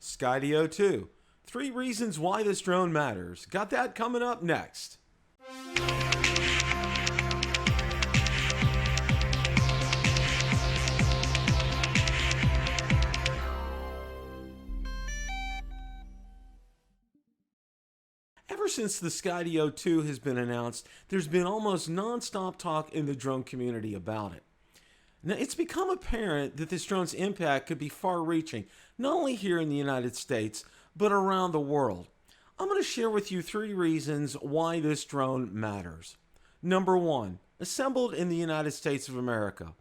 Skydio 2. 3 reasons why this drone matters. Got that coming up next. Ever since the Skydio 2 has been announced, there's been almost non-stop talk in the drone community about it. Now, it's become apparent that this drone's impact could be far-reaching, not only here in the United States, but around the world. I'm going to share with you 3 reasons why this drone matters. Number 1, assembled in the United States of America.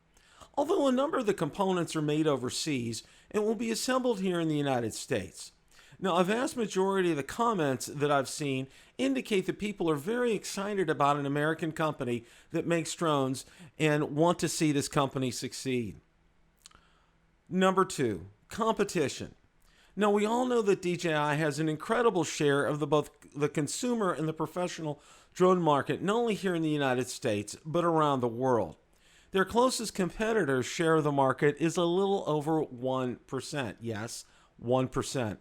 Although a number of the components are made overseas, it will be assembled here in the United States. Now, a vast majority of the comments that I've seen indicate that people are very excited about an American company that makes drones and want to see this company succeed. Number 2, competition. Now, we all know that DJI has an incredible share of both the consumer and the professional drone market, not only here in the United States, but around the world. Their closest competitor's share of the market is a little over 1%. Yes, 1%.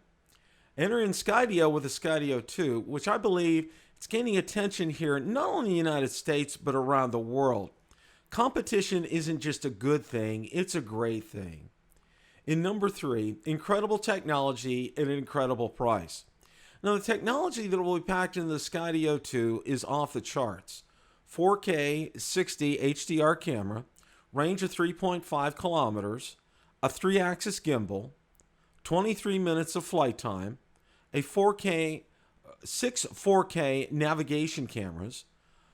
Enter in Skydio with the Skydio 2, which I believe it's gaining attention here, not only in the United States, but around the world. Competition isn't just a good thing, it's a great thing. In number 3, incredible technology at an incredible price. Now, the technology that will be packed into the Skydio 2 is off the charts. 4K 60 HDR camera, range of 3.5 kilometers, a 3-axis gimbal, 23 minutes of flight time, a 6 4K navigation cameras,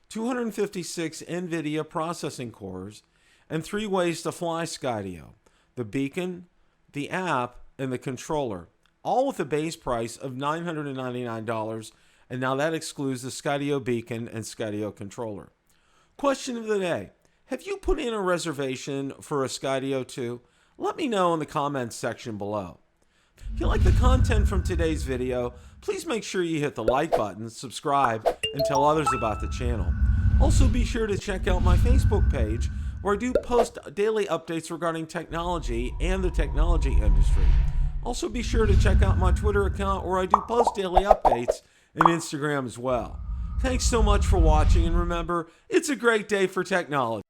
256 NVIDIA processing cores, and 3 ways to fly Skydio: the beacon, the app, and the controller, all with a base price of $999, and now that excludes the Skydio beacon and Skydio controller. Question of the day: have you put in a reservation for a Skydio 2? Let me know in the comments section below. If you like the content from today's video, please make sure you hit the like button, subscribe, and tell others about the channel. Also, be sure to check out my Facebook page, where I do post daily updates regarding technology and the technology industry. Also, be sure to check out my Twitter account, where I do post daily updates, and Instagram as well. Thanks so much for watching, and remember, it's a great day for technology.